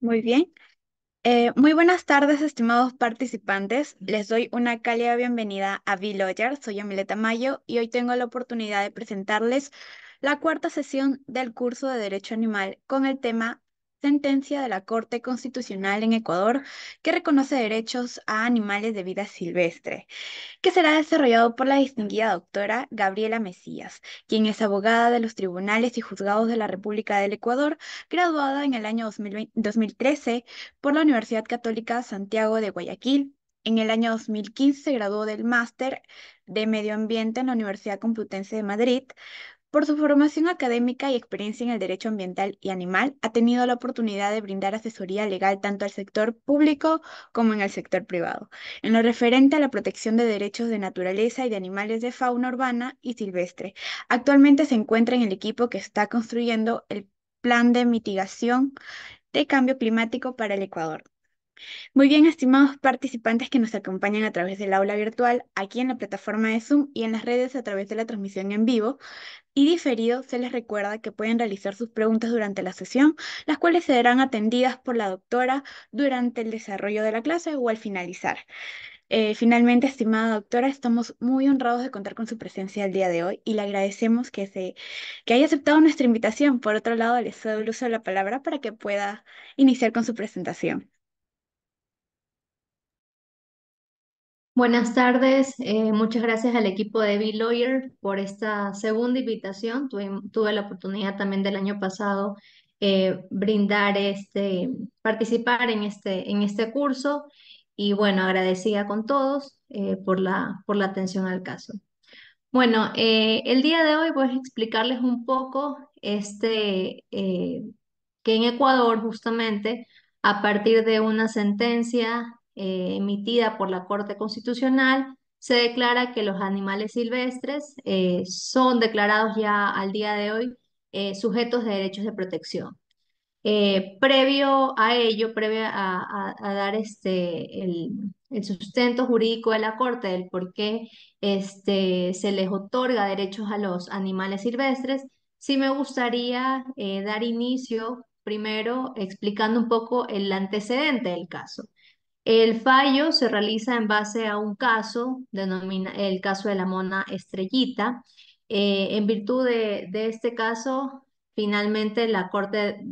Muy bien. Muy buenas tardes, estimados participantes. Les doy una cálida bienvenida a B-Lawyer. Soy Amileta Mayo y hoy tengo la oportunidad de presentarles la cuarta sesión del curso de Derecho Animal con el tema Sentencia de la Corte Constitucional en Ecuador que reconoce derechos a animales de vida silvestre, que será desarrollado por la distinguida doctora Gabriela Mesías, quien es abogada de los tribunales y juzgados de la República del Ecuador, graduada en el año 2013 por la Universidad Católica Santiago de Guayaquil. En el año 2015 se graduó del Máster de Medio Ambiente en la Universidad Complutense de Madrid. Por su formación académica y experiencia en el derecho ambiental y animal, ha tenido la oportunidad de brindar asesoría legal tanto al sector público como en el sector privado, en lo referente a la protección de derechos de naturaleza y de animales de fauna urbana y silvestre. Actualmente se encuentra en el equipo que está construyendo el plan de mitigación de cambio climático para el Ecuador. Muy bien, estimados participantes que nos acompañan a través del aula virtual, aquí en la plataforma de Zoom y en las redes a través de la transmisión en vivo y diferido, se les recuerda que pueden realizar sus preguntas durante la sesión, las cuales serán atendidas por la doctora durante el desarrollo de la clase o al finalizar. Finalmente, estimada doctora, estamos muy honrados de contar con su presencia el día de hoy y le agradecemos que haya aceptado nuestra invitación. Por otro lado, le cedo el uso de la palabra para que pueda iniciar con su presentación. Buenas tardes, muchas gracias al equipo de B-Lawyer por esta segunda invitación. Tuve la oportunidad también del año pasado participar en este curso y bueno, agradecida con todos por la atención al caso. Bueno, el día de hoy voy a explicarles un poco que en Ecuador justamente a partir de una sentencia emitida por la Corte Constitucional se declara que los animales silvestres son declarados ya al día de hoy sujetos de derechos de protección. Previo a ello, a dar el sustento jurídico de la Corte del por qué se les otorga derechos a los animales silvestres, sí me gustaría dar inicio primero explicando un poco el antecedente del caso. El fallo se realiza en base a un caso, denomina el caso de la mona Estrellita. En virtud de este caso, finalmente la Corte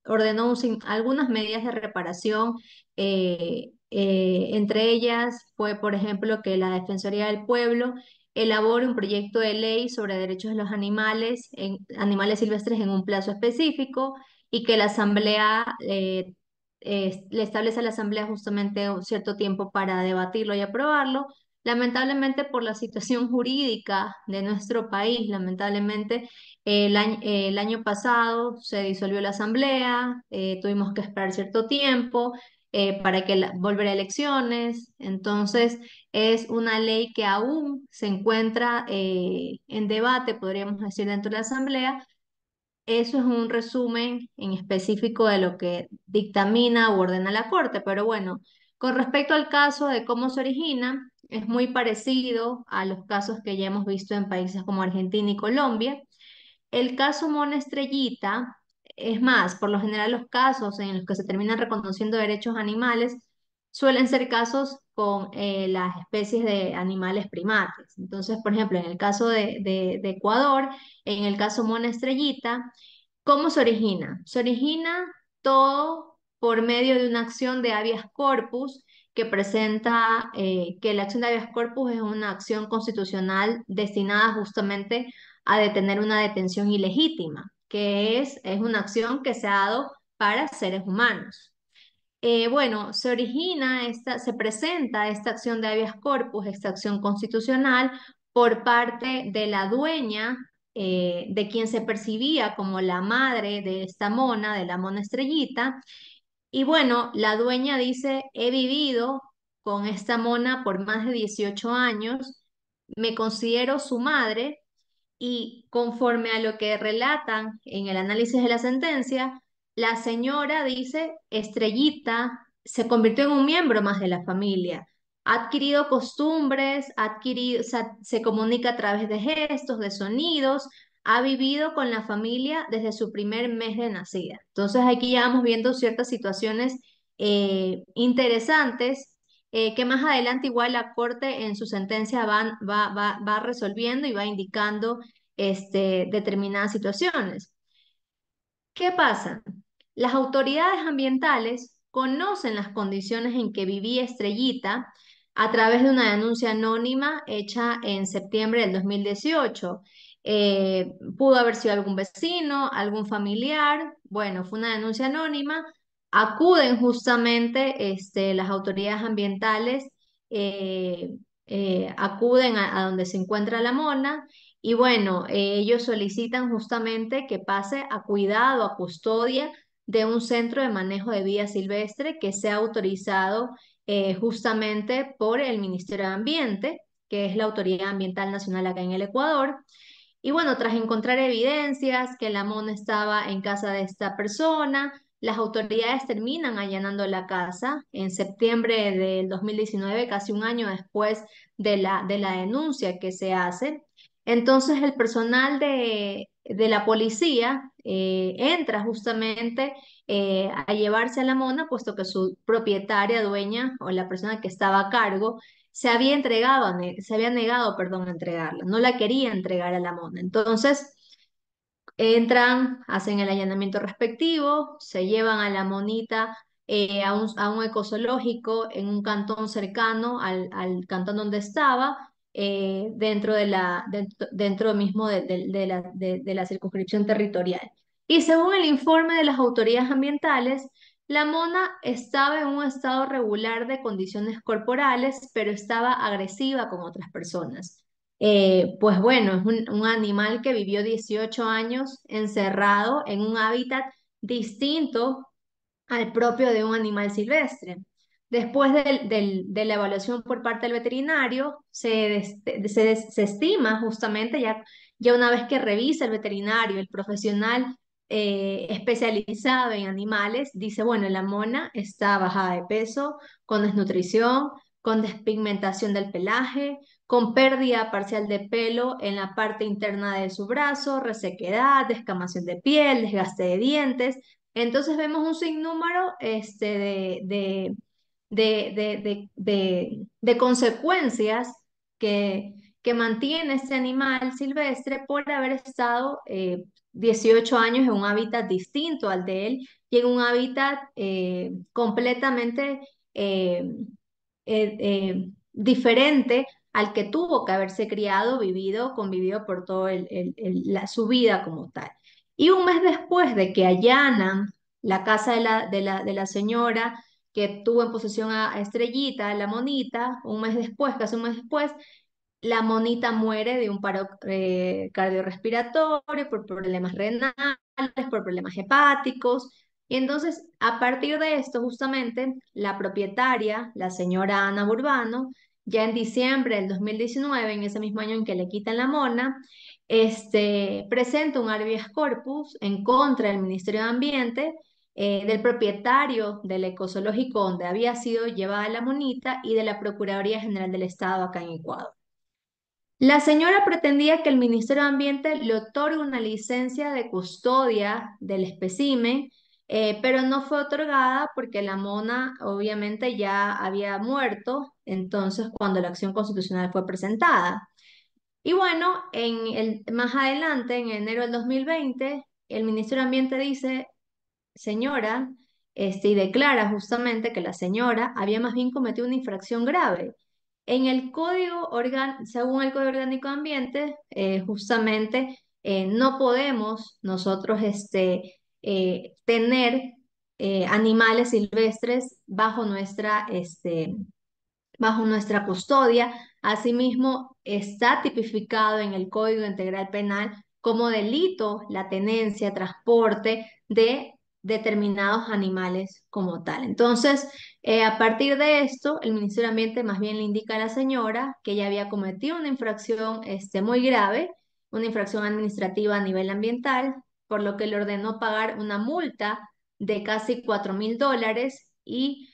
ordenó algunas medidas de reparación. Entre ellas fue, por ejemplo, que la Defensoría del Pueblo elabore un proyecto de ley sobre derechos de los animales, animales silvestres en un plazo específico y que la Asamblea le establece a la Asamblea justamente un cierto tiempo para debatirlo y aprobarlo. Lamentablemente por la situación jurídica de nuestro país, lamentablemente el año pasado se disolvió la Asamblea, tuvimos que esperar cierto tiempo para que volver a elecciones. Entonces es una ley que aún se encuentra en debate, podríamos decir, dentro de la Asamblea. Eso es un resumen en específico de lo que dictamina o ordena la Corte, pero bueno, con respecto al caso de cómo se origina, es muy parecido a los casos que ya hemos visto en países como Argentina y Colombia. El caso Mona Estrellita, es más, por lo general los casos en los que se terminan reconociendo derechos animales suelen ser casos con las especies de animales primates. Entonces, por ejemplo, en el caso de Ecuador, en el caso Mona Estrellita, ¿cómo se origina? Se origina todo por medio de una acción de habeas corpus que presenta que la acción de habeas corpus es una acción constitucional destinada justamente a detener una detención ilegítima, que es una acción que se ha dado para seres humanos. Bueno, se presenta esta acción de habeas corpus, esta acción constitucional, por parte de la dueña, de quien se percibía como la madre de esta mona, de la mona Estrellita. Y bueno, la dueña dice, he vivido con esta mona por más de 18 años, me considero su madre y conforme a lo que relatan en el análisis de la sentencia, la señora dice, Estrellita se convirtió en un miembro más de la familia. Ha adquirido costumbres, se comunica a través de gestos, de sonidos, ha vivido con la familia desde su primer mes de nacida. Entonces aquí ya vamos viendo ciertas situaciones interesantes que más adelante igual la Corte en su sentencia va resolviendo y va indicando determinadas situaciones. ¿Qué pasa? Las autoridades ambientales conocen las condiciones en que vivía Estrellita a través de una denuncia anónima hecha en septiembre del 2018. Pudo haber sido algún vecino, algún familiar. Bueno, fue una denuncia anónima. Acuden justamente las autoridades ambientales, eh, acuden a donde se encuentra la mona y bueno, ellos solicitan justamente que pase a cuidado, a custodia de un centro de manejo de vida silvestre que sea autorizado justamente por el Ministerio de Ambiente, que es la Autoridad Ambiental Nacional acá en el Ecuador. Y bueno, tras encontrar evidencias que la mona estaba en casa de esta persona, las autoridades terminan allanando la casa en septiembre del 2019, casi un año después de la denuncia que se hace. Entonces el personal de la policía entra justamente a llevarse a la mona, puesto que su propietaria, dueña o la persona que estaba a cargo se había negado, perdón, a entregarla, no la quería entregar a la mona. Entonces, entran, hacen el allanamiento respectivo, se llevan a la monita a un ecozoológico en un cantón cercano al cantón donde estaba, dentro mismo de la circunscripción territorial. Y según el informe de las autoridades ambientales, la mona estaba en un estado regular de condiciones corporales, pero estaba agresiva con otras personas. Pues bueno, es un animal que vivió 18 años encerrado en un hábitat distinto al propio de un animal silvestre. Después de la evaluación por parte del veterinario, se estima justamente, ya una vez que revisa el veterinario, el profesional especializado en animales, dice, bueno, la mona está bajada de peso, con desnutrición, con despigmentación del pelaje, con pérdida parcial de pelo en la parte interna de su brazo, resequedad, descamación de piel, desgaste de dientes. Entonces vemos un sinnúmero de consecuencias que mantiene este animal silvestre por haber estado 18 años en un hábitat distinto al de él y en un hábitat completamente eh, diferente al que tuvo que haberse criado, vivido, convivido por toda su vida como tal. Y un mes después de que allanan la casa de la señora que tuvo en posesión a Estrellita, la monita, un mes después, casi un mes después, la monita muere de un paro cardiorrespiratorio por problemas renales, por problemas hepáticos. Y entonces, a partir de esto, justamente, la propietaria, la señora Ana Burbano, ya en diciembre del 2019, en ese mismo año en que le quitan la mona, presenta un habeas corpus en contra del Ministerio de Ambiente, del propietario del ecozoológico donde había sido llevada la monita y de la Procuraduría General del Estado acá en Ecuador. La señora pretendía que el Ministerio de Ambiente le otorgue una licencia de custodia del espécimen, pero no fue otorgada porque la mona obviamente ya había muerto, entonces cuando la acción constitucional fue presentada. Y bueno, más adelante, en enero del 2020, el Ministerio de Ambiente dice, señora, y declara justamente que la señora había más bien cometido una infracción grave. Según el Código Orgánico de Ambiente, justamente no podemos nosotros tener animales silvestres bajo nuestra custodia. Asimismo, está tipificado en el Código Integral Penal como delito la tenencia, transporte de determinados animales como tal. Entonces, a partir de esto, el Ministerio de Ambiente más bien le indica a la señora que ella había cometido una infracción muy grave, una infracción administrativa a nivel ambiental, por lo que le ordenó pagar una multa de casi $4.000 y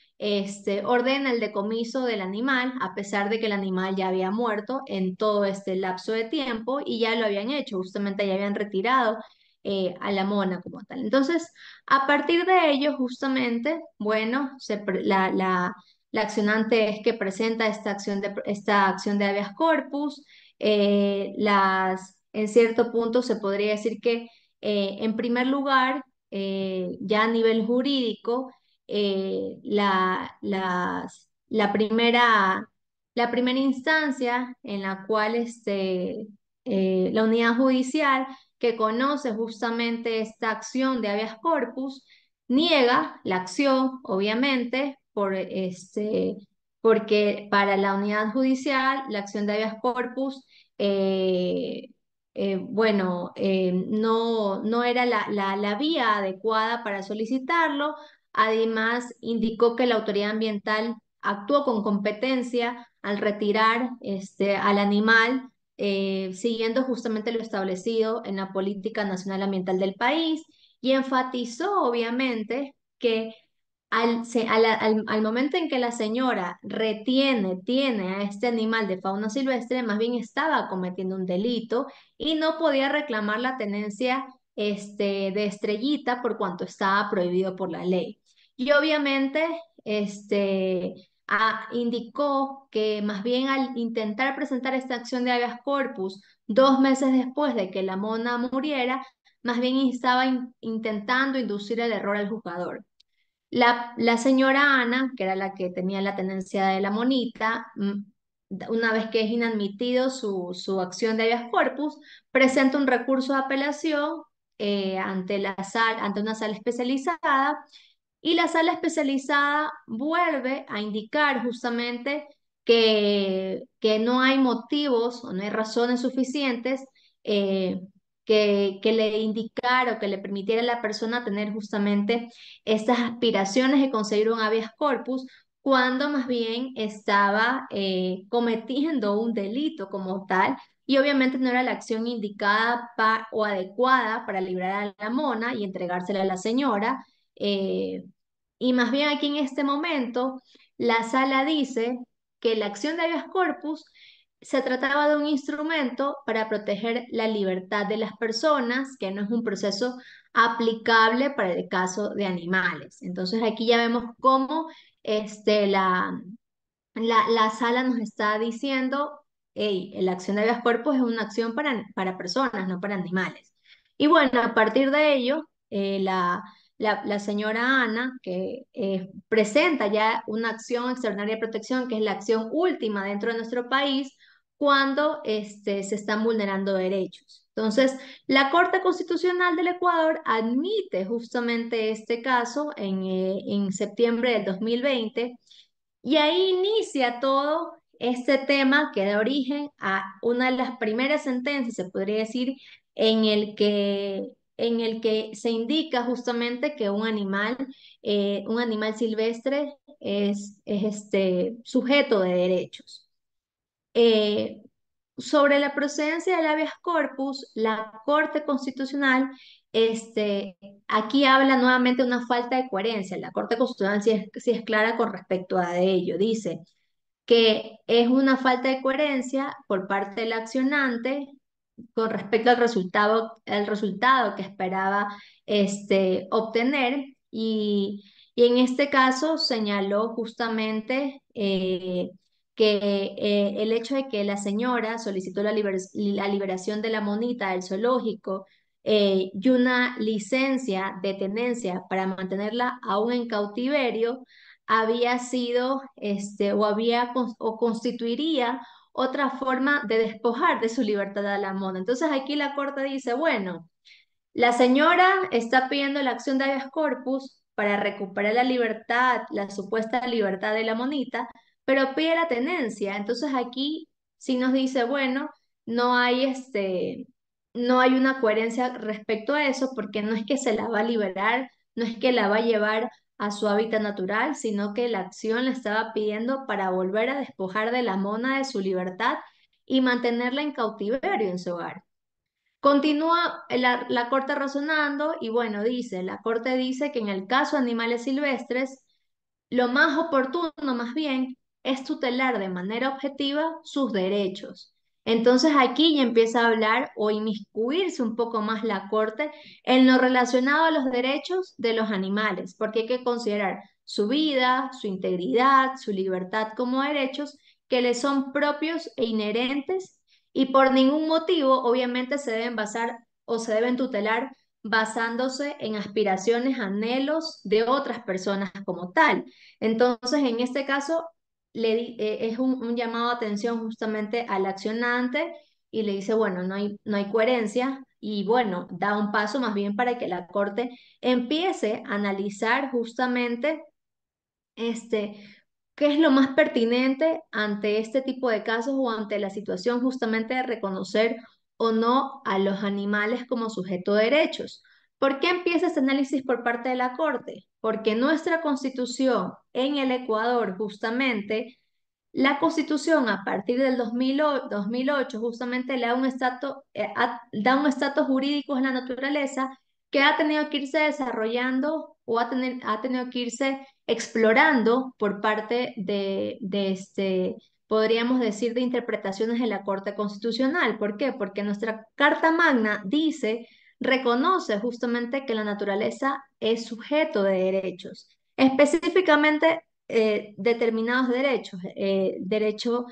ordena el decomiso del animal, a pesar de que el animal ya había muerto en todo este lapso de tiempo y ya lo habían hecho, justamente ya habían retirado a la mona como tal. Entonces, a partir de ello, justamente, bueno, la accionante es que presenta esta acción de habeas corpus. En cierto punto se podría decir que, en primer lugar, ya a nivel jurídico, la primera instancia en la cual la unidad judicial que conoce justamente esta acción de habeas corpus niega la acción, obviamente, porque para la unidad judicial la acción de habeas corpus, eh, no era la vía adecuada para solicitarlo. Además, indicó que la autoridad ambiental actuó con competencia al retirar al animal, siguiendo justamente lo establecido en la Política Nacional Ambiental del país, y enfatizó, obviamente, que al momento en que la señora tiene a este animal de fauna silvestre, más bien estaba cometiendo un delito y no podía reclamar la tenencia de Estrellita por cuanto estaba prohibido por la ley. Y obviamente, indicó que más bien al intentar presentar esta acción de habeas corpus 2 meses después de que la mona muriera, más bien estaba intentando inducir el error al juzgador. La señora Ana, que era la que tenía la tenencia de la monita, una vez que es inadmitido su acción de habeas corpus, presenta un recurso de apelación ante una sala especializada, y la sala especializada vuelve a indicar justamente que no hay motivos o no hay razones suficientes, eh, que le indicara o que le permitiera a la persona tener justamente estas aspiraciones de conseguir un habeas corpus, cuando más bien estaba cometiendo un delito como tal, y obviamente no era la acción indicada o adecuada para librar a la mona y entregársela a la señora. eh, y más bien aquí en este momento, la sala dice que la acción de habeas corpus se trataba de un instrumento para proteger la libertad de las personas, que no es un proceso aplicable para el caso de animales. Entonces aquí ya vemos cómo este, la, la sala nos está diciendo: hey, la acción de habeas corpus es una acción para personas, no para animales. Y bueno, a partir de ello, la señora Ana, que presenta ya una acción extraordinaria de protección, que es la acción última dentro de nuestro país, cuando se están vulnerando derechos. Entonces, la Corte Constitucional del Ecuador admite justamente este caso en septiembre del 2020, y ahí inicia todo este tema que da origen a una de las primeras sentencias, se podría decir, en el que se indica justamente que un animal silvestre es sujeto de derechos. Eh, Sobre la procedencia del habeas corpus, la Corte Constitucional, aquí habla nuevamente de una falta de coherencia. La Corte Constitucional sí es clara con respecto a ello. Dice que es una falta de coherencia por parte del accionante con respecto al resultado que esperaba obtener, y en este caso señaló justamente que el hecho de que la señora solicitó la liberación de la monita del zoológico, y una licencia de tenencia para mantenerla aún en cautiverio, había sido o constituiría otra forma de despojar de su libertad a la mona. Entonces aquí la Corte dice: bueno, la señora está pidiendo la acción de habeas corpus para recuperar la libertad, la supuesta libertad de la monita, pero pide la tenencia. Entonces aquí sí nos dice: bueno, no hay no hay una coherencia respecto a eso, porque no es que se la va a liberar, no es que la va a llevar a su hábitat natural, sino que la acción la estaba pidiendo para volver a despojar de la mona de su libertad y mantenerla en cautiverio en su hogar. Continúa la Corte razonando y bueno, la Corte dice que en el caso de animales silvestres, lo más oportuno, más bien, es tutelar de manera objetiva sus derechos. Entonces aquí ya empieza a hablar o inmiscuirse un poco más la Corte en lo relacionado a los derechos de los animales, porque hay que considerar su vida, su integridad, su libertad como derechos que les son propios e inherentes y por ningún motivo obviamente se deben basar o se deben tutelar basándose en aspiraciones, anhelos de otras personas como tal. Entonces, en este caso, es un llamado de atención justamente al accionante y le dice, bueno, no hay coherencia y bueno, da un paso más bien para que la Corte empiece a analizar justamente este, ¿qué es lo más pertinente ante este tipo de casos o ante la situación justamente de reconocer o no a los animales como sujeto de derechos? ¿Por qué empieza este análisis por parte de la Corte? Porque nuestra constitución en el Ecuador justamente la Constitución a partir del 2008 justamente le da da un estatus jurídico a la naturaleza que ha tenido que irse desarrollando o ha tenido que irse explorando por parte podríamos decir, de interpretaciones de la Corte Constitucional. ¿Por qué? Porque nuestra Carta Magna reconoce justamente que la naturaleza es sujeto de derechos. Específicamente determinados derechos, derecho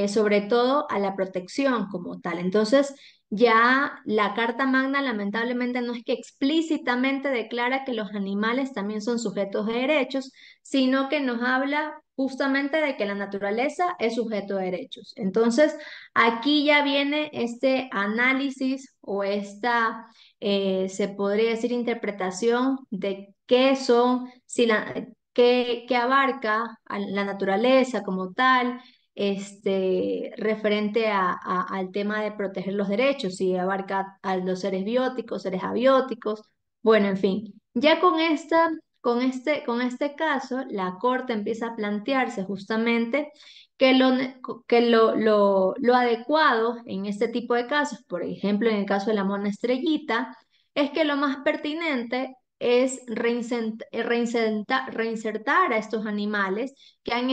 sobre todo a la protección como tal. Entonces, ya la Carta Magna lamentablemente no es que explícitamente declara que los animales también son sujetos de derechos, sino que nos habla justamente de que la naturaleza es sujeto de derechos. Entonces, aquí ya viene este análisis o esta, se podría decir, interpretación de qué son, si la, que abarca a la naturaleza como tal, referente al tema de proteger los derechos, si abarca a los seres bióticos, seres abióticos, bueno, en fin, ya con este caso, la Corte empieza a plantearse justamente que lo adecuado en este tipo de casos, por ejemplo, en el caso de la mona estrellita, es que lo más pertinente es reinsertar a estos animales que han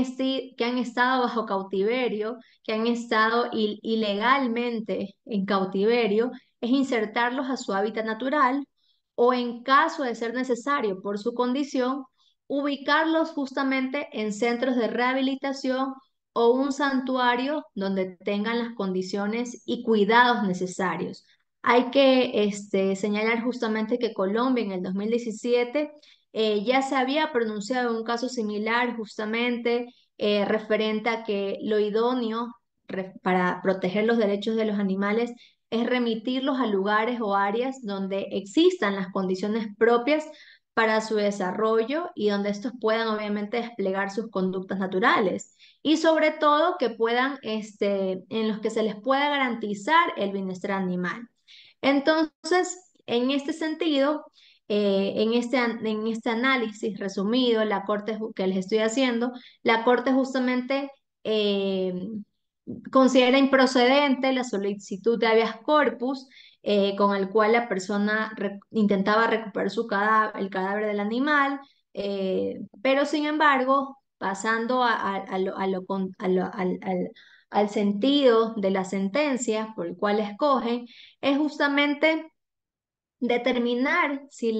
estado bajo cautiverio, que han estado ilegalmente en cautiverio, es insertarlos a su hábitat natural o en caso de ser necesario por su condición, ubicarlos justamente en centros de rehabilitación o un santuario donde tengan las condiciones y cuidados necesarios. Hay que señalar justamente que Colombia en el 2017 ya se había pronunciado en un caso similar justamente referente a que lo idóneo para proteger los derechos de los animales es remitirlos a lugares o áreas donde existan las condiciones propias para su desarrollo y donde estos puedan obviamente desplegar sus conductas naturales y sobre todo que puedan, en los que se les pueda garantizar el bienestar animal. Entonces, en este sentido, en este análisis resumido, que les estoy haciendo, la Corte justamente eh, considera improcedente la solicitud de habeas corpus con el cual la persona intentaba recuperar el cadáver del animal, pero sin embargo, pasando a lo- a lo con- a lo- al sentido de la sentencia por el cual escogen, es justamente determinar si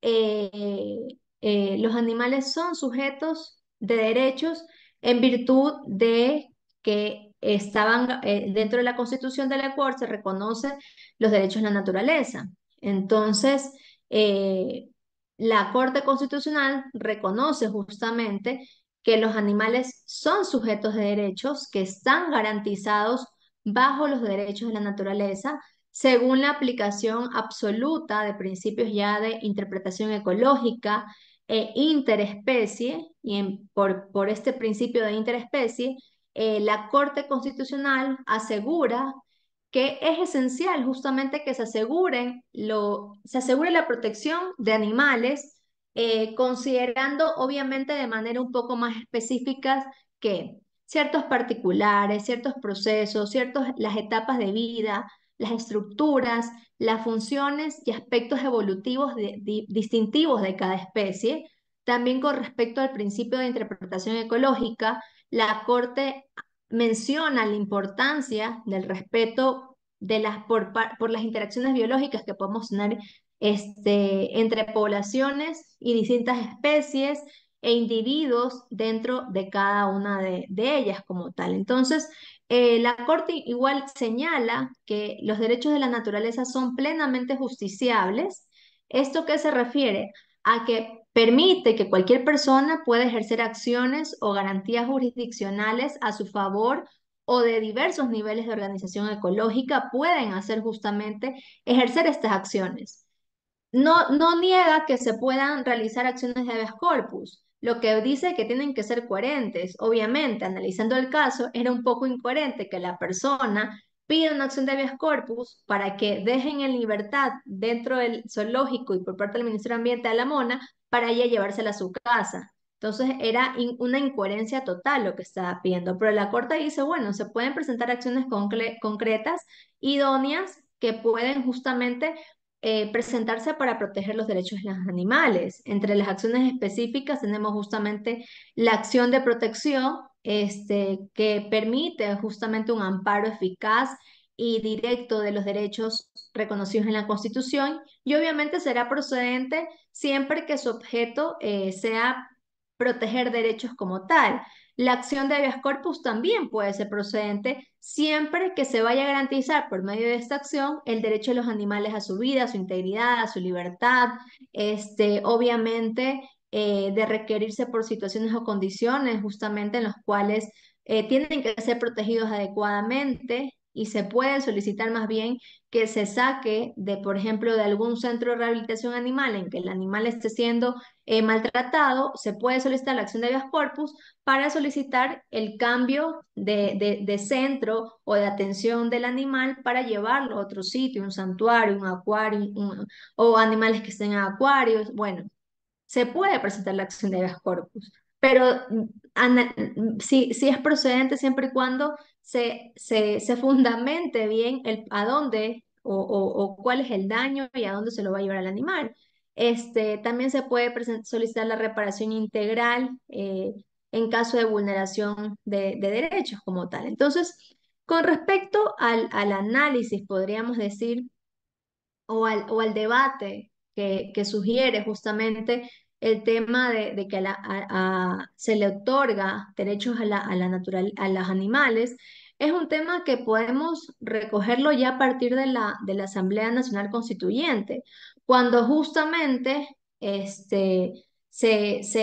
eh, los animales son sujetos de derechos en virtud de que estaban dentro de la Constitución del Ecuador se reconoce los derechos de la naturaleza. Entonces, eh, la Corte Constitucional reconoce justamente que los animales son sujetos de derechos que están garantizados bajo los derechos de la naturaleza según la aplicación absoluta de principios ya de interpretación ecológica e interespecie, y por este principio de interespecie, la Corte Constitucional asegura que es esencial justamente que se asegure la protección de animales, considerando obviamente de manera un poco más específica que ciertos particulares, ciertos procesos, las etapas de vida, las estructuras, las funciones y aspectos evolutivos distintivos de cada especie, También con respecto al principio de interpretación ecológica, la Corte menciona la importancia del respeto por las interacciones biológicas que podemos tener entre poblaciones y distintas especies e individuos dentro de cada una de ellas como tal. Entonces, la Corte igual señala que los derechos de la naturaleza son plenamente justiciables. ¿Esto qué se refiere? A que permite que cualquier persona pueda ejercer acciones o garantías jurisdiccionales a su favor o de diversos niveles de organización ecológica pueden hacer justamente ejercer estas acciones. No niega que se puedan realizar acciones de habeas corpus. Lo que dice que tienen que ser coherentes. Obviamente, analizando el caso, era un poco incoherente que la persona pida una acción de habeas corpus para que dejen en libertad dentro del zoológico y por parte del Ministerio de Ambiente a la mona para ella llevársela a su casa. Entonces era una incoherencia total lo que estaba pidiendo. Pero la Corte dice, bueno, se pueden presentar acciones concretas, idóneas, que pueden justamente presentarse para proteger los derechos de los animales. Entre las acciones específicas tenemos justamente la acción de protección, que permite justamente un amparo eficaz y directo de los derechos reconocidos en la Constitución y obviamente será procedente siempre que su objeto sea proteger derechos como tal. La acción de habeas corpus también puede ser procedente siempre que se vaya a garantizar por medio de esta acción el derecho de los animales a su vida, a su integridad, a su libertad, obviamente de requerirse por situaciones o condiciones justamente en las cuales tienen que ser protegidos adecuadamente y se puede solicitar más bien que se saque de, por ejemplo, de algún centro de rehabilitación animal en que el animal esté siendo maltratado, se puede solicitar la acción de habeas corpus para solicitar el cambio de centro o de atención del animal para llevarlo a otro sitio, un santuario, un acuario, o animales que estén en acuarios. Bueno, se puede presentar la acción de habeas corpus, pero si es procedente siempre y cuando se fundamente bien a dónde o cuál es el daño y a dónde se lo va a llevar al animal. También se puede solicitar la reparación integral en caso de vulneración de derechos como tal. Entonces, con respecto al análisis, podríamos decir o al debate que sugiere justamente el tema de que se le otorga derechos a los animales, es un tema que podemos recogerlo ya a partir de la Asamblea Nacional Constituyente, cuando justamente se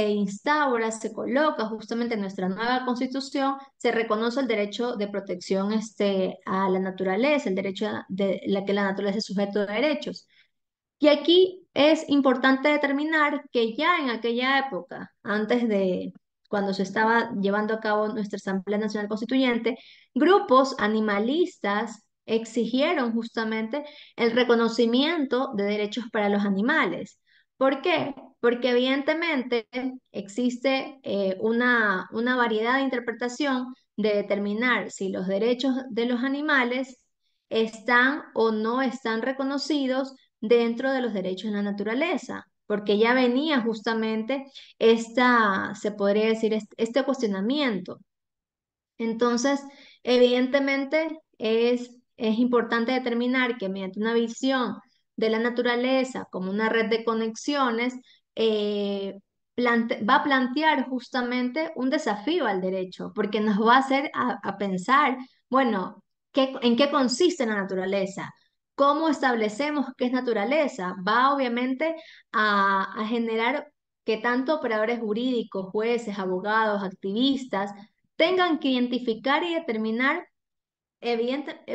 instaura, se coloca justamente en nuestra nueva Constitución, se reconoce el derecho de protección a la naturaleza, el derecho de la que la naturaleza es sujeto de derechos. Y aquí es importante determinar que ya en aquella época, antes de cuando se estaba llevando a cabo nuestra Asamblea Nacional Constituyente, grupos animalistas exigieron justamente el reconocimiento de derechos para los animales. ¿Por qué? Porque evidentemente existe una variedad de interpretación de determinar si los derechos de los animales están o no están reconocidos dentro de los derechos de la naturaleza, porque ya venía justamente se podría decir, este cuestionamiento. Entonces, evidentemente es importante determinar que mediante una visión de la naturaleza como una red de conexiones, eh, va a plantear justamente un desafío al derecho, porque nos va a hacer a pensar, bueno, ¿en qué consiste la naturaleza? ¿Cómo establecemos qué es naturaleza? Va obviamente a generar que tanto operadores jurídicos, jueces, abogados, activistas, tengan que identificar y determinar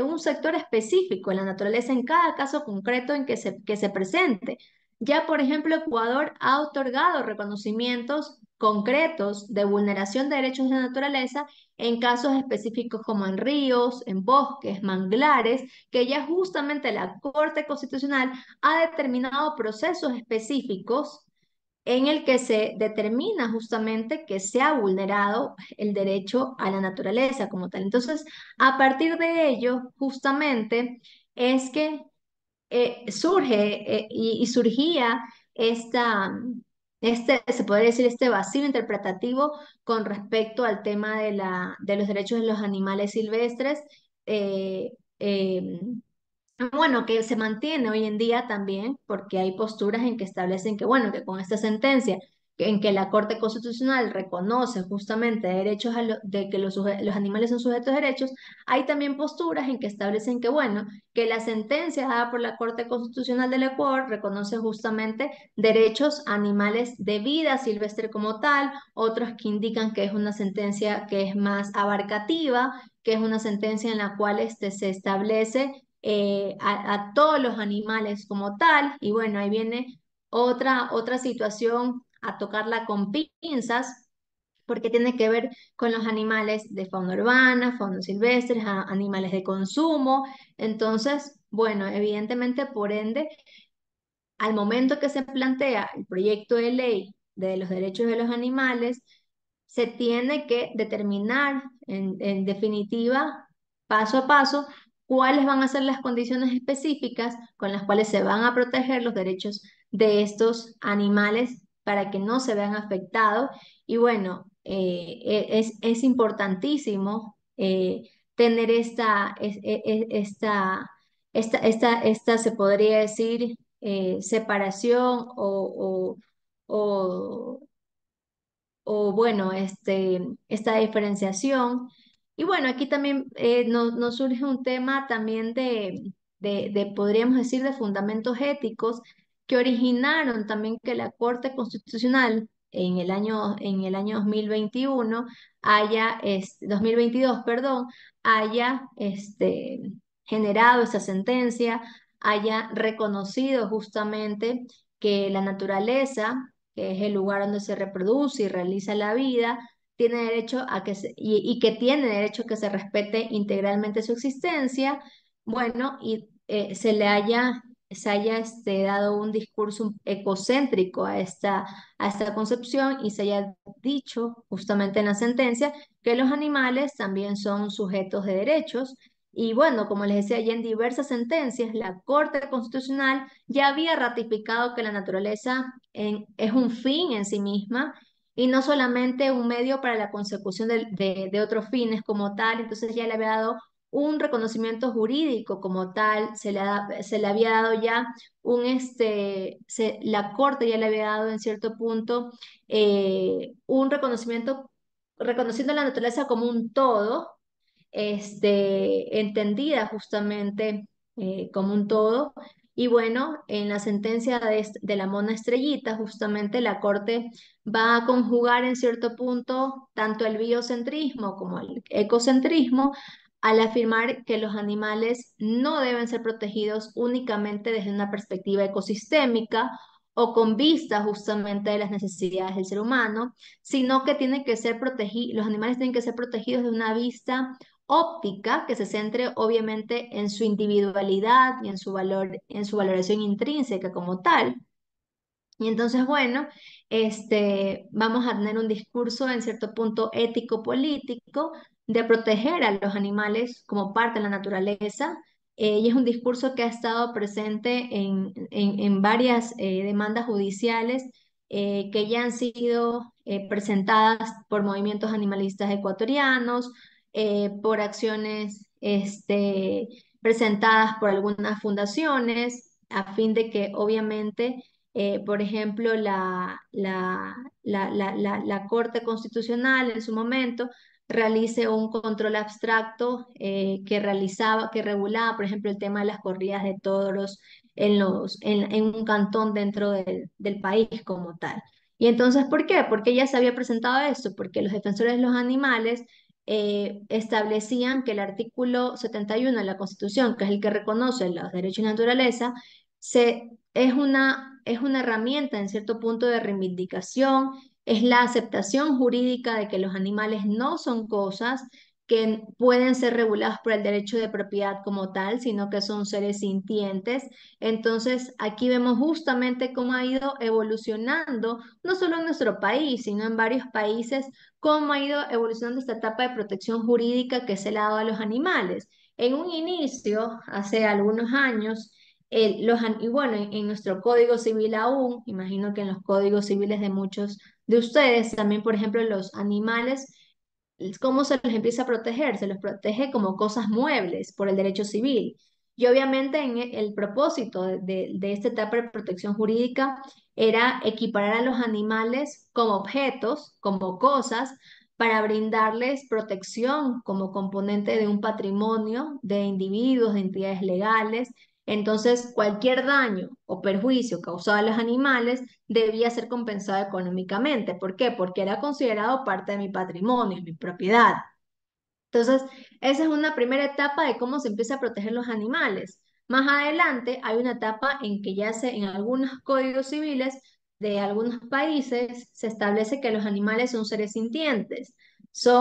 un sector específico en la naturaleza en cada caso concreto en que se presente. Ya, por ejemplo, Ecuador ha otorgado reconocimientos concretos de vulneración de derechos de la naturaleza en casos específicos como en ríos, en bosques, manglares, que ya justamente la Corte Constitucional ha determinado procesos específicos en el que se determina justamente que se ha vulnerado el derecho a la naturaleza como tal. Entonces, a partir de ello, justamente, es que surge y surgía esta, se podría decir, este vacío interpretativo con respecto al tema de los derechos de los animales silvestres. eh, eh, bueno, que se mantiene hoy en día también, porque hay posturas en que establecen que, bueno, que con esta sentencia, en que la Corte Constitucional reconoce justamente derechos de que los animales son sujetos de derechos, hay también posturas en que establecen que, bueno, que la sentencia dada por la Corte Constitucional del Ecuador reconoce justamente derechos animales de vida silvestre como tal, otros que indican que es una sentencia que es más abarcativa, que es una sentencia en la cual se establece a todos los animales como tal. Y bueno, ahí viene otra situación a tocarla con pinzas, porque tiene que ver con los animales de fauna urbana, fauna silvestre, animales de consumo. Entonces, bueno, evidentemente, por ende, al momento que se plantea el proyecto de ley de los derechos de los animales, se tiene que determinar en definitiva, paso a paso, cuáles van a ser las condiciones específicas con las cuales se van a proteger los derechos de estos animales para que no se vean afectados. Y bueno, es importantísimo tener esta, se podría decir, separación o, o bueno, esta diferenciación. Y bueno, aquí también nos surge un tema también podríamos decir, de fundamentos éticos que originaron también que la Corte Constitucional en el año 2021 2022, perdón, haya generado esa sentencia, haya reconocido justamente que la naturaleza, que es el lugar donde se reproduce y realiza la vida, tiene derecho a y que tiene derecho a que se respete integralmente su existencia. Bueno, y se haya dado un discurso ecocéntrico a esta concepción y se haya dicho justamente en la sentencia que los animales también son sujetos de derechos. Y bueno, como les decía, ya en diversas sentencias, la Corte Constitucional ya había ratificado que la naturaleza es un fin en sí misma y no solamente un medio para la consecución de otros fines como tal. Entonces ya le había dado un reconocimiento jurídico como tal, se le había dado ya la Corte ya le había dado en cierto punto un reconocimiento, reconociendo la naturaleza como un todo, entendida justamente como un todo. Y bueno, en la sentencia de la Mona Estrellita, justamente la Corte va a conjugar en cierto punto tanto el biocentrismo como el ecocentrismo al afirmar que los animales no deben ser protegidos únicamente desde una perspectiva ecosistémica o con vista justamente de las necesidades del ser humano, sino que tienen que ser protegidos, los animales tienen que ser protegidos de una vista óptica que se centre obviamente en su individualidad y en su valor, en su valoración intrínseca como tal. Y entonces, bueno, vamos a tener un discurso en cierto punto ético-político de proteger a los animales como parte de la naturaleza. Y es un discurso que ha estado presente en varias demandas judiciales que ya han sido presentadas por movimientos animalistas ecuatorianos, por acciones presentadas por algunas fundaciones, a fin de que obviamente por ejemplo, la Corte Constitucional en su momento realice un control abstracto que regulaba, por ejemplo, el tema de las corridas de toros en un cantón dentro del país como tal. Y entonces, ¿por qué? Porque ya se había presentado esto, porque los defensores de los animales establecían que el artículo 71 de la Constitución, que es el que reconoce los derechos de naturaleza, es una herramienta en cierto punto de reivindicación, es la aceptación jurídica de que los animales no son cosas que pueden ser reguladas por el derecho de propiedad como tal, sino que son seres sintientes. Entonces, aquí vemos justamente cómo ha ido evolucionando, no solo en nuestro país, sino en varios países, cómo ha ido evolucionando esta etapa de protección jurídica que se le ha dado a los animales. En un inicio, hace algunos años, y bueno, en nuestro código civil aún, imagino que en los códigos civiles de muchos de ustedes, también, por ejemplo, los animales, ¿cómo se les empieza a proteger? Se los protege como cosas muebles por el derecho civil. Y obviamente el propósito de esta etapa de protección jurídica era equiparar a los animales como objetos, como cosas, para brindarles protección como componente de un patrimonio de individuos, de entidades legales. Entonces, cualquier daño o perjuicio causado a los animales debía ser compensado económicamente. ¿Por qué? Porque era considerado parte de mi patrimonio, mi propiedad. Entonces, esa es una primera etapa de cómo se empieza a proteger los animales. Más adelante hay una etapa en que en algunos códigos civiles de algunos países se establece que los animales son seres sintientes. Se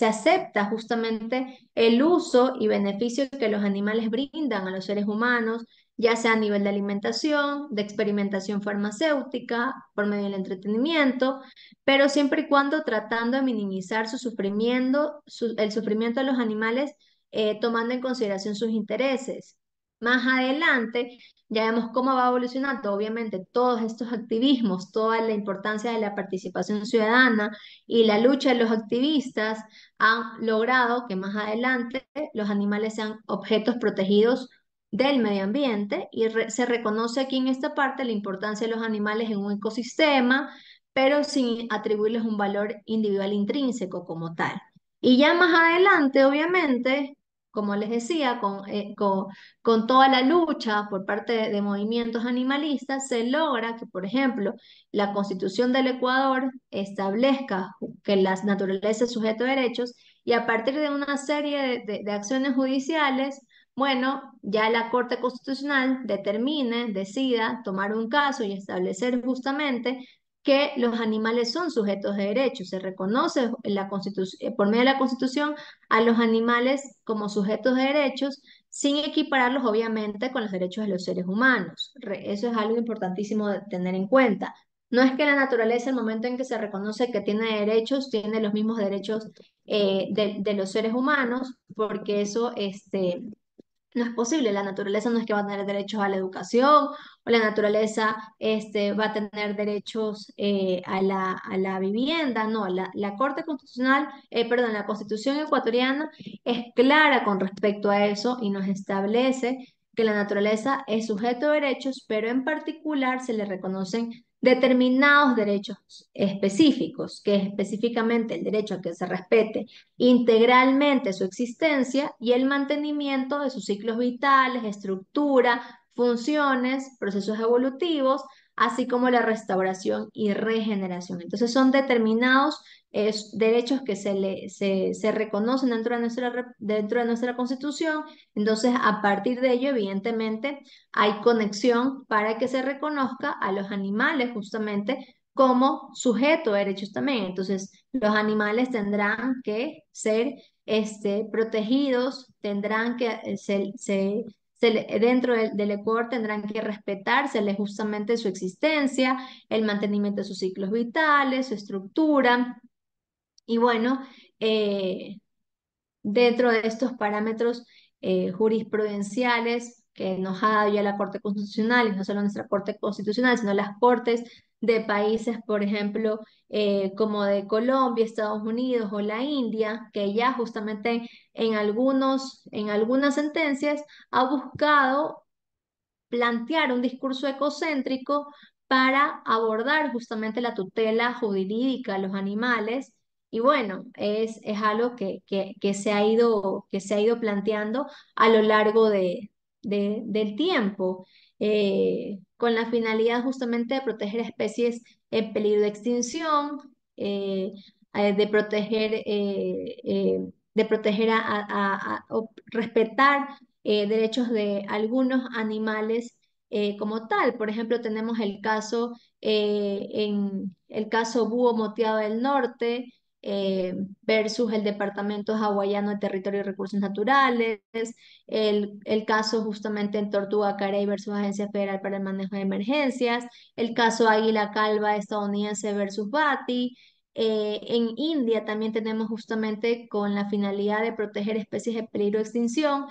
acepta justamente el uso y beneficio que los animales brindan a los seres humanos, ya sea a nivel de alimentación, de experimentación farmacéutica, por medio del entretenimiento, pero siempre y cuando tratando de minimizar su sufrimiento, el sufrimiento de los animales, tomando en consideración sus intereses. Más adelante, ya vemos cómo va evolucionando, obviamente, todos estos activismos, toda la importancia de la participación ciudadana y la lucha de los activistas han logrado que más adelante los animales sean objetos protegidos del medio ambiente y se reconoce aquí en esta parte la importancia de los animales en un ecosistema, pero sin atribuirles un valor individual intrínseco como tal. Y ya más adelante, obviamente, como les decía, con toda la lucha por parte de movimientos animalistas, se logra que, por ejemplo, la Constitución del Ecuador establezca que la naturaleza es sujeto de derechos y a partir de una serie de acciones judiciales, bueno, ya la Corte Constitucional determine, decida tomar un caso y establecer justamente que los animales son sujetos de derechos. Se reconoce en la por medio de la Constitución a los animales como sujetos de derechos, sin equipararlos obviamente con los derechos de los seres humanos. Eso es algo importantísimo de tener en cuenta. No es que la naturaleza, el momento en que se reconoce que tiene derechos, tiene los mismos derechos de los seres humanos, porque eso no es posible. La naturaleza no es que va a tener derechos a la educación o la naturaleza va a tener derechos a la vivienda. No, la Corte Constitucional, perdón, la Constitución ecuatoriana es clara con respecto a eso y nos establece que la naturaleza es sujeto de derechos, pero en particular se le reconocen determinados derechos específicos, que es específicamente el derecho a que se respete integralmente su existencia y el mantenimiento de sus ciclos vitales, estructura, funciones, procesos evolutivos, así como la restauración y regeneración. Entonces son determinados derechos que se reconocen dentro de nuestra Constitución. Entonces, a partir de ello, evidentemente, hay conexión para que se reconozca a los animales justamente como sujeto de derechos también. Entonces, los animales tendrán que ser protegidos, tendrán que dentro del Ecuador tendrán que respetárseles justamente su existencia, el mantenimiento de sus ciclos vitales, su estructura. Y bueno, eh, dentro de estos parámetros jurisprudenciales que nos ha dado ya la Corte Constitucional, y no solo nuestra Corte Constitucional, sino las cortes de países, por ejemplo, como de Colombia, Estados Unidos o la India, que ya justamente en algunas sentencias ha buscado plantear un discurso ecocéntrico para abordar justamente la tutela jurídica a los animales. Y bueno, es algo que se ha ido planteando a lo largo del tiempo, con la finalidad justamente de proteger especies en peligro de extinción, de proteger, de proteger o respetar derechos de algunos animales como tal. Por ejemplo, tenemos en el caso búho moteado del norte versus el Departamento Hawaiano de Territorio y Recursos Naturales, el caso justamente en Tortuga Carey versus Agencia Federal para el Manejo de Emergencias, el caso Águila Calva estadounidense versus Bati. En India también tenemos justamente con la finalidad de proteger especies de peligro de extinción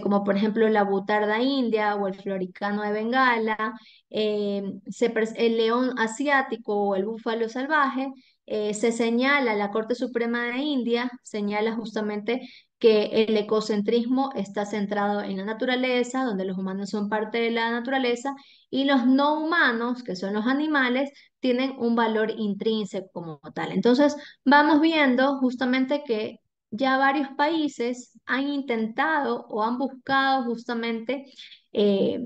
como por ejemplo la butarda india o el floricano de Bengala, el león asiático o el búfalo salvaje. Se señala, la Corte Suprema de India señala justamente que el ecocentrismo está centrado en la naturaleza, donde los humanos son parte de la naturaleza, y los no humanos, que son los animales, tienen un valor intrínseco como tal. Entonces, vamos viendo justamente que ya varios países han intentado o han buscado justamente, eh,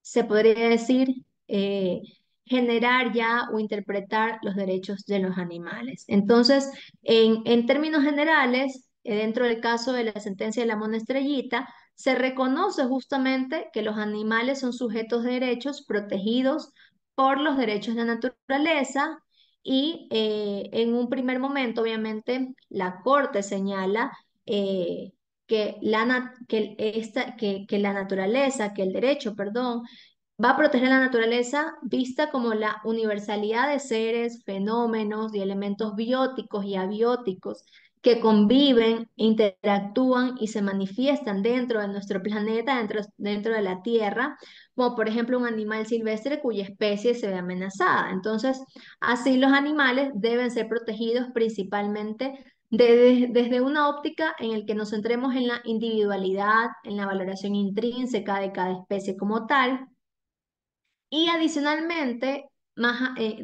se podría decir, eh, generar ya o interpretar los derechos de los animales. Entonces, en términos generales, dentro del caso de la sentencia de la Mona Estrellita, se reconoce justamente que los animales son sujetos de derechos protegidos por los derechos de la naturaleza y en un primer momento, obviamente, la Corte señala eh, que la naturaleza, que el derecho, perdón, va a proteger la naturaleza vista como la universalidad de seres, fenómenos y elementos bióticos y abióticos que conviven, interactúan y se manifiestan dentro de nuestro planeta, dentro de la Tierra, como por ejemplo un animal silvestre cuya especie se ve amenazada. Entonces, así los animales deben ser protegidos principalmente desde una óptica en el que nos centremos en la individualidad, en la valoración intrínseca de cada especie como tal y adicionalmente,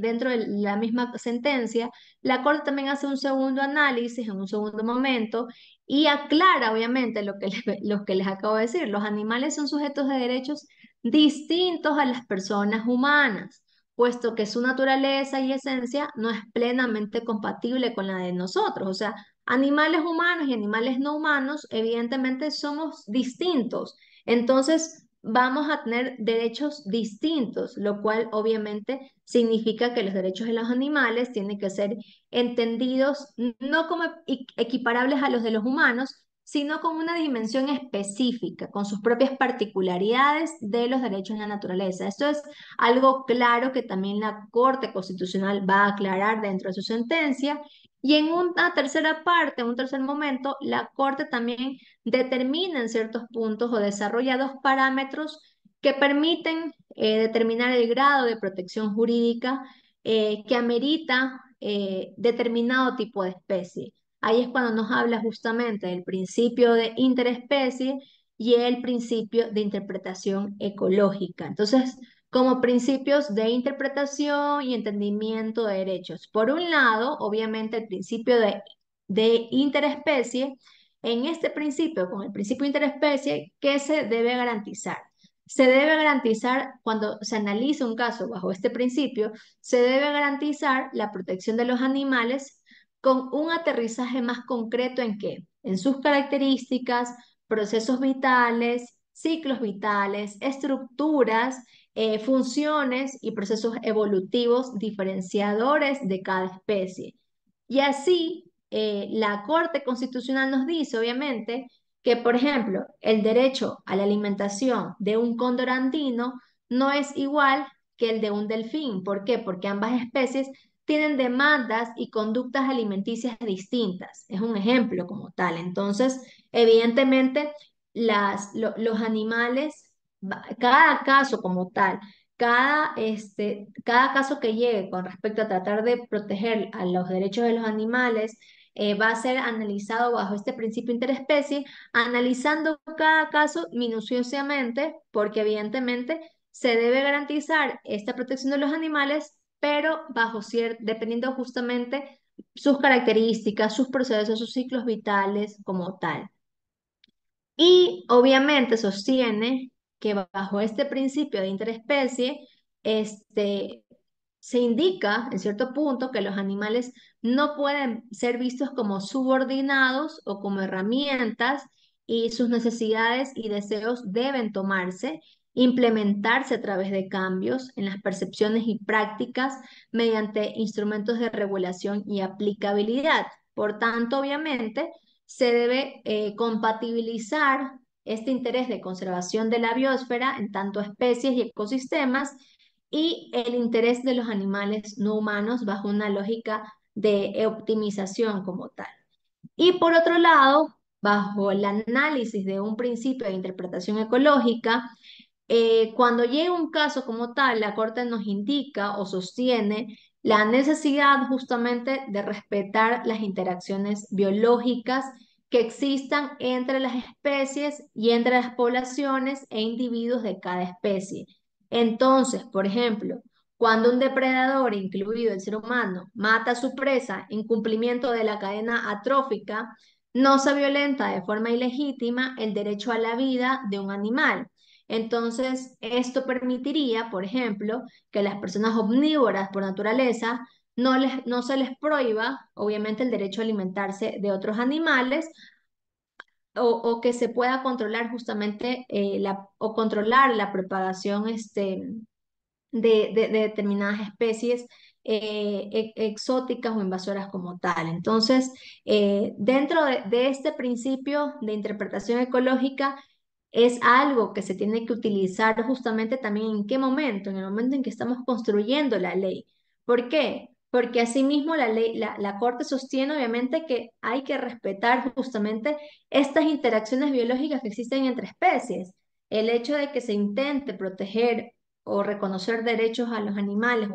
dentro de la misma sentencia, la Corte también hace un segundo análisis en un segundo momento y aclara, obviamente, lo que les acabo de decir. Los animales son sujetos de derechos distintos a las personas humanas, puesto que su naturaleza y esencia no es plenamente compatible con la de nosotros. O sea, animales humanos y animales no humanos, evidentemente, somos distintos. Entonces, vamos a tener derechos distintos, lo cual obviamente significa que los derechos de los animales tienen que ser entendidos no como equiparables a los de los humanos, sino con una dimensión específica, con sus propias particularidades de los derechos de la naturaleza. Esto es algo claro que también la Corte Constitucional va a aclarar dentro de su sentencia. Y en una tercera parte, en un tercer momento, la Corte también determina en ciertos puntos o desarrolla dos parámetros que permiten determinar el grado de protección jurídica que amerita determinado tipo de especie. Ahí es cuando nos habla justamente del principio de interespecie y el principio de interpretación ecológica. Entonces, como principios de interpretación y entendimiento de derechos. Por un lado, obviamente, el principio de interespecie. En este principio, con el principio de interespecie, ¿qué se debe garantizar? Se debe garantizar, cuando se analiza un caso bajo este principio, se debe garantizar la protección de los animales con un aterrizaje más concreto en qué? En sus características, procesos vitales, ciclos vitales, estructuras, funciones y procesos evolutivos diferenciadores de cada especie. Y así, la Corte Constitucional nos dice, obviamente, que, por ejemplo, el derecho a la alimentación de un cóndor andino no es igual que el de un delfín. ¿Por qué? Porque ambas especies tienen demandas y conductas alimenticias distintas. Es un ejemplo como tal. Entonces, evidentemente, los animales, cada caso como tal, cada caso que llegue con respecto a tratar de proteger a los derechos de los animales, va a ser analizado bajo este principio interespecie, analizando cada caso minuciosamente, porque evidentemente se debe garantizar esta protección de los animales, pero dependiendo justamente sus características, sus procesos, sus ciclos vitales como tal. Y obviamente sostiene que bajo este principio de interespecie, este, se indica en cierto punto que los animales no pueden ser vistos como subordinados o como herramientas y sus necesidades y deseos deben tomarse, implementarse a través de cambios en las percepciones y prácticas mediante instrumentos de regulación y aplicabilidad. Por tanto, obviamente, se debe compatibilizar este interés de conservación de la biosfera en tanto especies y ecosistemas y el interés de los animales no humanos bajo una lógica de optimización como tal. Y por otro lado, bajo el análisis de un principio de interpretación ecológica, cuando llega un caso como tal, la Corte nos indica o sostiene la necesidad justamente de respetar las interacciones biológicas que existan entre las especies y entre las poblaciones e individuos de cada especie. Entonces, por ejemplo, cuando un depredador, incluido el ser humano, mata a su presa en cumplimiento de la cadena atrófica, no se violenta de forma ilegítima el derecho a la vida de un animal. Entonces, esto permitiría, por ejemplo, que las personas omnívoras por naturaleza no se les prohíba, obviamente, el derecho a alimentarse de otros animales o que se pueda controlar justamente o controlar la propagación de determinadas especies exóticas o invasoras como tal. Entonces, dentro de este principio de interpretación ecológica, es algo que se tiene que utilizar justamente también en qué momento, en el momento en que estamos construyendo la ley. ¿Por qué? Porque asimismo la Corte sostiene obviamente que hay que respetar justamente estas interacciones biológicas que existen entre especies. El hecho de que se intente proteger o reconocer derechos a los animales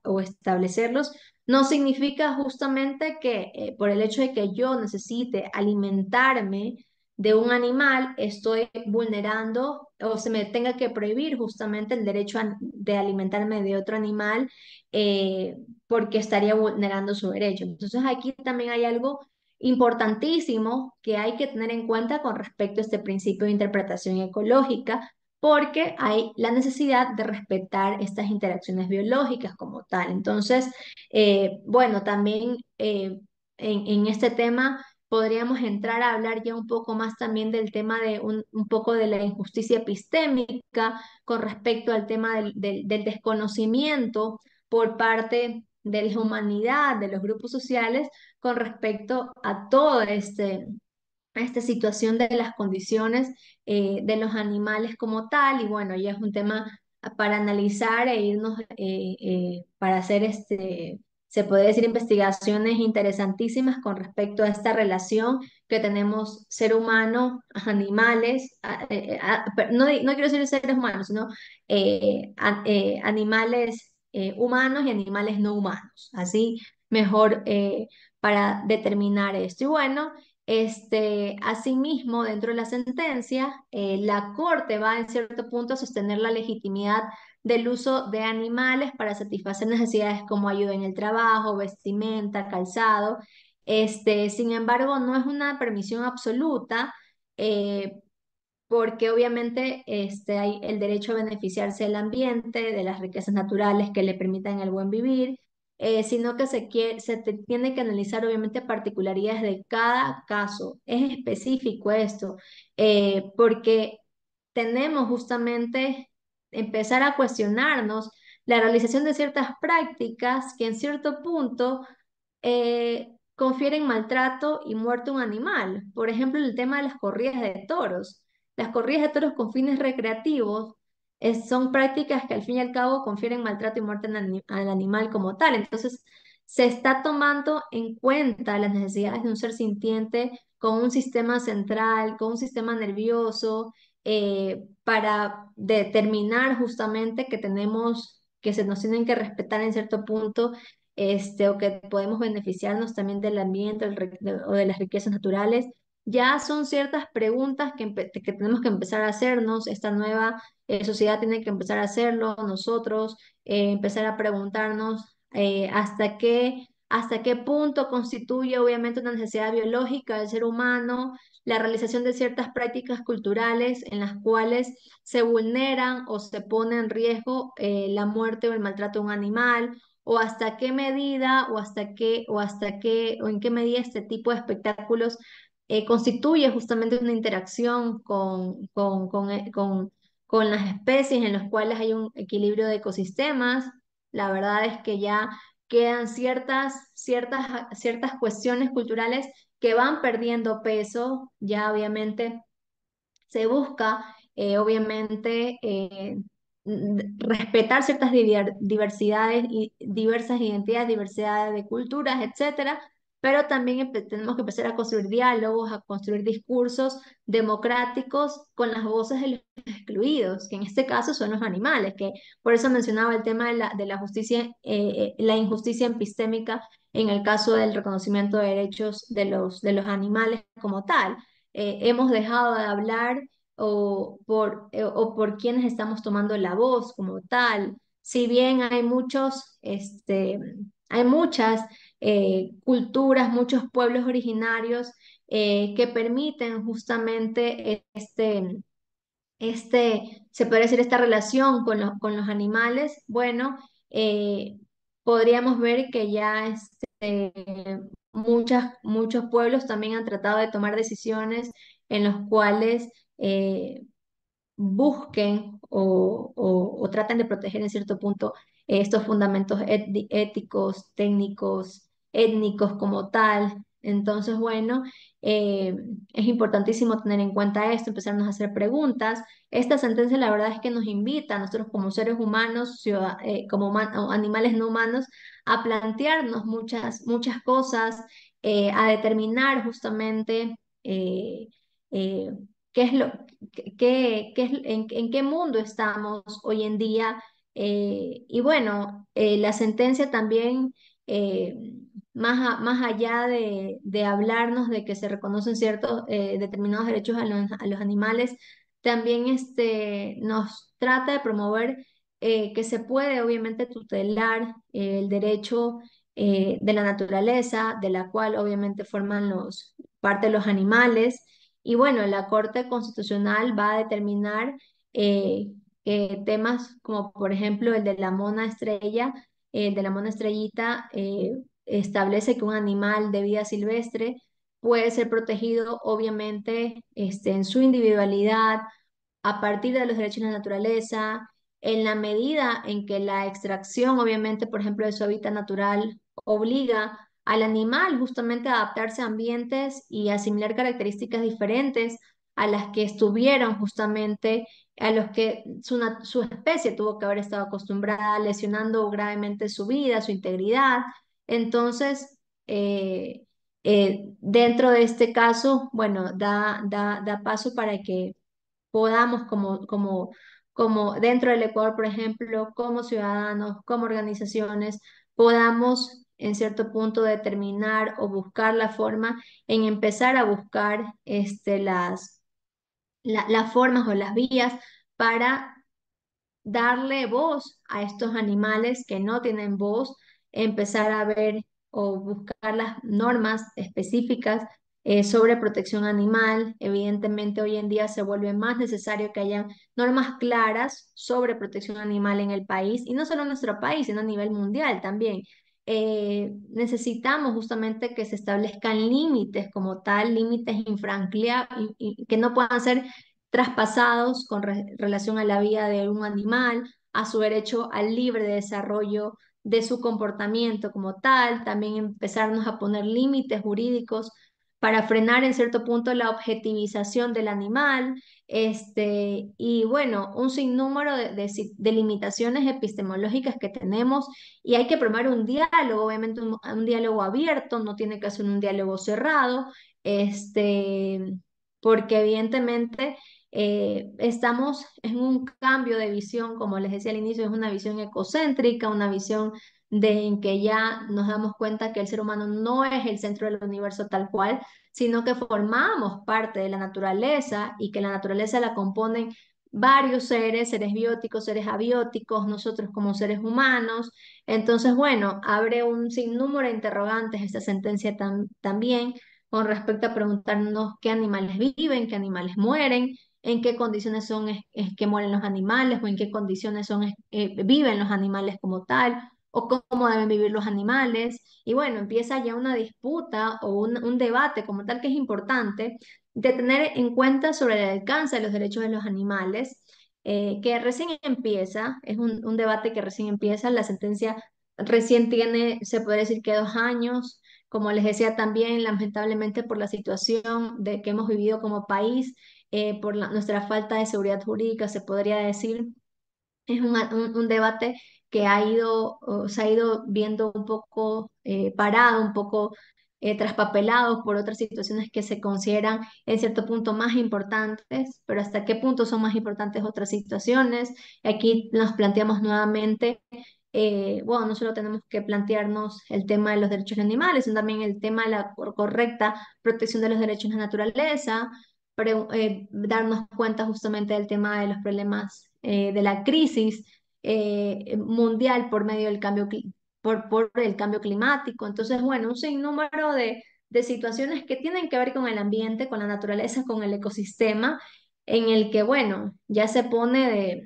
o establecerlos, no significa justamente que por el hecho de que yo necesite alimentarme de un animal, estoy vulnerando o se me tenga que prohibir justamente el derecho de alimentarme de otro animal porque estaría vulnerando su derecho. Entonces aquí también hay algo importantísimo que hay que tener en cuenta con respecto a este principio de interpretación ecológica, porque hay la necesidad de respetar estas interacciones biológicas como tal. Entonces, bueno, también en este tema podríamos entrar a hablar ya un poco más también del tema de un poco de la injusticia epistémica con respecto al tema del desconocimiento por parte de la humanidad, de los grupos sociales, con respecto a todo a esta situación de las condiciones de los animales como tal, y bueno, ya es un tema para analizar e irnos para hacer se puede decir investigaciones interesantísimas con respecto a esta relación que tenemos ser humano, animales, no quiero decir seres humanos, sino animales humanos y animales no humanos, así mejor para determinar esto. Y bueno, asimismo, dentro de la sentencia, la Corte va en cierto punto a sostener la legitimidad del uso de animales para satisfacer necesidades como ayuda en el trabajo, vestimenta, calzado. Sin embargo, no es una permisión absoluta, eh, porque obviamente hay el derecho a beneficiarse del ambiente, de las riquezas naturales que le permitan el buen vivir, sino que tiene que analizar obviamente particularidades de cada caso. Es específico esto, porque tenemos justamente empezar a cuestionarnos la realización de ciertas prácticas que en cierto punto confieren maltrato y muerte a un animal. Por ejemplo, el tema de las corridas de toros. Las corridas de toros con fines recreativos son prácticas que al fin y al cabo confieren maltrato y muerte al animal como tal. Entonces, se está tomando en cuenta las necesidades de un ser sintiente con un sistema central, con un sistema nervioso, para determinar justamente que que se nos tienen que respetar en cierto punto, o que podemos beneficiarnos también del ambiente o de las riquezas naturales. Ya son ciertas preguntas que tenemos que empezar a hacernos. Esta nueva sociedad tiene que empezar a hacerlo, nosotros, empezar a preguntarnos hasta qué punto constituye obviamente una necesidad biológica del ser humano la realización de ciertas prácticas culturales en las cuales se vulneran o se pone en riesgo la muerte o el maltrato de un animal, o hasta qué medida o en qué medida este tipo de espectáculos constituye justamente una interacción con las especies en las cuales hay un equilibrio de ecosistemas. La verdad es que ya quedan ciertas cuestiones culturales que van perdiendo peso. Ya obviamente se busca, obviamente, respetar ciertas diversidades y diversas identidades, diversidades de culturas, etcétera, pero también tenemos que empezar a construir diálogos, a construir discursos democráticos con las voces de los excluidos, que en este caso son los animales, que por eso mencionaba el tema de la justicia, la injusticia epistémica en el caso del reconocimiento de derechos de los animales como tal. Hemos dejado de hablar o por quienes estamos tomando la voz como tal. Si bien hay hay muchas culturas, muchos pueblos originarios que permiten justamente se puede decir, esta relación con los animales. Bueno, eh, podríamos ver que ya muchos pueblos también han tratado de tomar decisiones en los cuales busquen o traten de proteger en cierto punto estos fundamentos éticos, técnicos, étnicos como tal. Entonces, bueno, eh, es importantísimo tener en cuenta esto, empezarnos a hacer preguntas. Esta sentencia la verdad es que nos invita a nosotros como seres humanos, como o animales no humanos, a plantearnos muchas cosas, a determinar justamente eh, qué es lo, en qué mundo estamos hoy en día. Y bueno, la sentencia también, más allá de hablarnos de que se reconocen ciertos determinados derechos a los animales, también nos trata de promover que se puede obviamente tutelar el derecho de la naturaleza, de la cual obviamente forman parte de los animales. Y bueno, la Corte Constitucional va a determinar temas como por ejemplo el de la mona estrella, el de la mona estrellita, establece que un animal de vida silvestre puede ser protegido obviamente en su individualidad a partir de los derechos de la naturaleza, en la medida en que la extracción, obviamente, por ejemplo, de su hábitat natural, obliga al animal justamente a adaptarse a ambientes y asimilar características diferentes a las que estuvieron justamente, a los que su especie tuvo que haber estado acostumbrada, lesionando gravemente su vida, su integridad. Entonces, dentro de este caso, bueno, da paso para que podamos como dentro del Ecuador, por ejemplo, como ciudadanos, como organizaciones, podamos en cierto punto determinar o buscar la forma en empezar a buscar las formas o las vías para darle voz a estos animales que no tienen voz, empezar a ver o buscar las normas específicas sobre protección animal. Evidentemente, hoy en día se vuelve más necesario que haya normas claras sobre protección animal en el país, y no solo en nuestro país, sino a nivel mundial también. Necesitamos justamente que se establezcan límites como tal, límites y que no puedan ser traspasados con relación a la vida de un animal, a su derecho al libre desarrollo de su comportamiento como tal, también empezarnos a poner límites jurídicos para frenar en cierto punto la objetivización del animal, y bueno, un sinnúmero de limitaciones epistemológicas que tenemos, y hay que promover un diálogo, obviamente un diálogo abierto, no tiene que ser un diálogo cerrado, porque evidentemente estamos en un cambio de visión, como les decía al inicio, es una visión ecocéntrica, una visión en que ya nos damos cuenta que el ser humano no es el centro del universo tal cual, sino que formamos parte de la naturaleza y que la naturaleza la componen varios seres, seres bióticos, seres abióticos, nosotros como seres humanos. Entonces, bueno, abre un sinnúmero de interrogantes esta sentencia también con respecto a preguntarnos qué animales viven, qué animales mueren, en qué condiciones es que mueren los animales o en qué condiciones viven los animales como tal o cómo deben vivir los animales. Y bueno, empieza ya una disputa o un debate como tal que es importante de tener en cuenta sobre el alcance de los derechos de los animales, que recién empieza, es un debate que recién empieza, la sentencia recién tiene, se puede decir que 2 años. Como les decía también, lamentablemente por la situación de que hemos vivido como país, por nuestra falta de seguridad jurídica, se podría decir, es un debate que se ha ido viendo un poco parado, un poco traspapelados por otras situaciones que se consideran en cierto punto más importantes, pero hasta qué punto son más importantes otras situaciones. Aquí nos planteamos nuevamente, bueno, no solo tenemos que plantearnos el tema de los derechos de animales, sino también el tema de la correcta protección de los derechos de la naturaleza, darnos cuenta justamente del tema de los problemas de la crisis mundial por medio del por el cambio climático. Entonces, bueno, un sinnúmero de situaciones que tienen que ver con el ambiente, con la naturaleza, con el ecosistema, en el que, bueno, ya se pone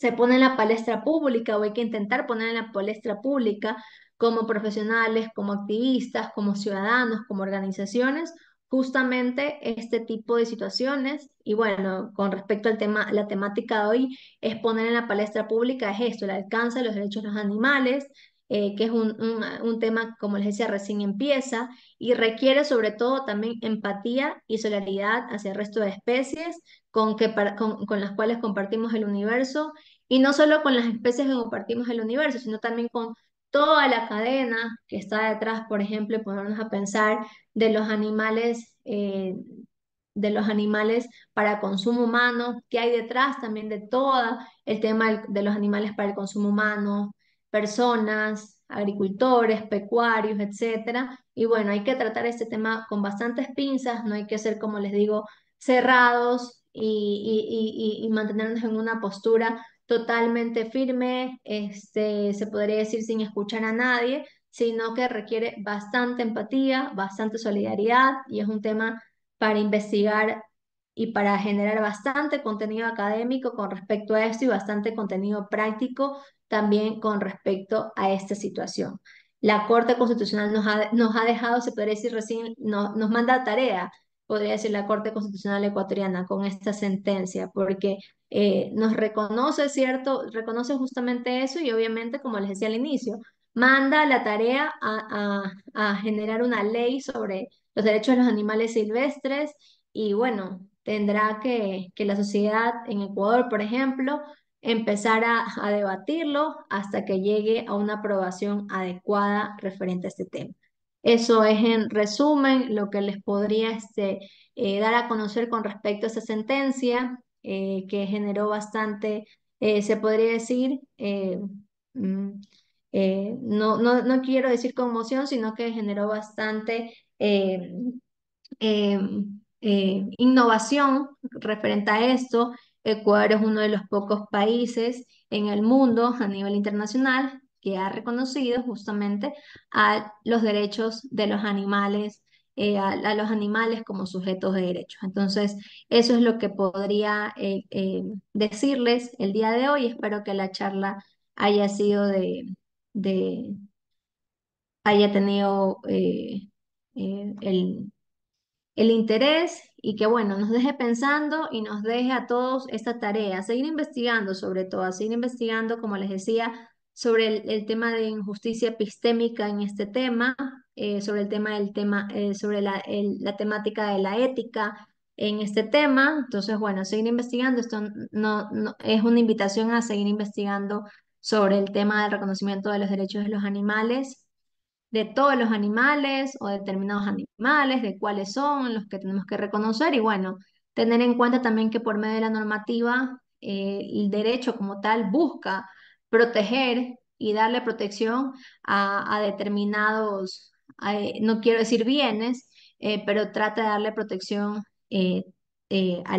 en la palestra pública o hay que intentar poner en la palestra pública como profesionales, como activistas, como ciudadanos, como organizaciones, justamente este tipo de situaciones. Y bueno, con respecto al tema, la temática de hoy es poner en la palestra pública es esto, el alcance de los derechos de los animales, que es un tema, como les decía, recién empieza y requiere sobre todo también empatía y solidaridad hacia el resto de especies con las cuales compartimos el universo y no solo con las especies que compartimos el universo, sino también con toda la cadena que está detrás, por ejemplo, y ponernos a pensar de los animales, de los animales para consumo humano, qué hay detrás también de todo el tema de los animales para el consumo humano, personas, agricultores, pecuarios, etcétera. Y bueno, hay que tratar este tema con bastantes pinzas, no hay que ser, como les digo, cerrados y mantenernos en una postura totalmente firme, se podría decir sin escuchar a nadie, sino que requiere bastante empatía, bastante solidaridad y es un tema para investigar y para generar bastante contenido académico con respecto a esto y bastante contenido práctico también con respecto a esta situación. La Corte Constitucional nos ha dejado, se podría decir recién, nos manda tarea, podría decir la Corte Constitucional ecuatoriana con esta sentencia, porque nos reconoce, ¿cierto? Reconoce justamente eso y obviamente, como les decía al inicio, manda la tarea a generar una ley sobre los derechos de los animales silvestres y bueno, tendrá que la sociedad en Ecuador, por ejemplo, empezar a debatirlo hasta que llegue a una aprobación adecuada referente a este tema. Eso es en resumen lo que les podría dar a conocer con respecto a esta sentencia que generó bastante, se podría decir, mm, no quiero decir conmoción, sino que generó bastante eh, innovación referente a esto. Ecuador es uno de los pocos países en el mundo a nivel internacional que ha reconocido justamente a los derechos de los animales, a los animales como sujetos de derechos. Entonces, eso es lo que podría decirles el día de hoy. Espero que la charla haya sido de haya tenido el interés y que, bueno, nos deje pensando y nos deje a todos esta tarea, seguir investigando sobre todo, a seguir investigando, como les decía, sobre el tema de injusticia epistémica en este tema, sobre el tema, sobre la temática de la ética en este tema. Entonces, bueno, seguir investigando, esto es una invitación a seguir investigando sobre el tema del reconocimiento de los derechos de los animales de todos los animales o determinados animales, de cuáles son los que tenemos que reconocer y bueno, tener en cuenta también que por medio de la normativa el derecho como tal busca proteger y darle protección a determinados, no quiero decir bienes, pero trata de darle protección eh, a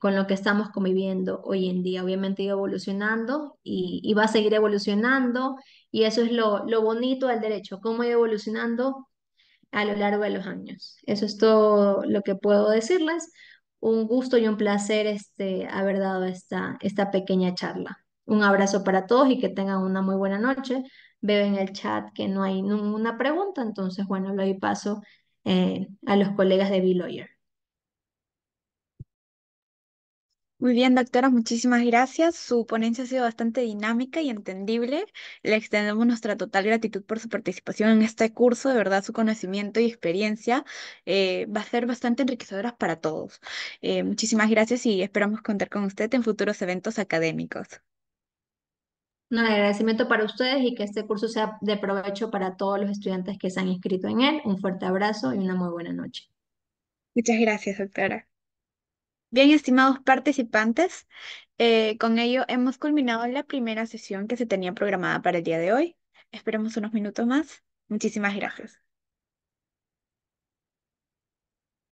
con lo que estamos conviviendo hoy en día. Obviamente iba evolucionando y va a seguir evolucionando y eso es lo bonito del derecho, cómo ha ido evolucionando a lo largo de los años. Eso es todo lo que puedo decirles. Un gusto y un placer haber dado esta pequeña charla. Un abrazo para todos y que tengan una muy buena noche. Veo en el chat que no hay ninguna pregunta, entonces bueno, le doy paso a los colegas de B-Lawyer. Muy bien, doctora, muchísimas gracias. Su ponencia ha sido bastante dinámica y entendible. Le extendemos nuestra total gratitud por su participación en este curso. De verdad, su conocimiento y experiencia va a ser bastante enriquecedoras para todos. Muchísimas gracias y esperamos contar con usted en futuros eventos académicos. Un agradecimiento para ustedes y que este curso sea de provecho para todos los estudiantes que se han inscrito en él. Un fuerte abrazo y una muy buena noche. Muchas gracias, doctora. Bien, estimados participantes, con ello hemos culminado la primera sesión que se tenía programada para el día de hoy. Esperemos unos minutos más. Muchísimas gracias.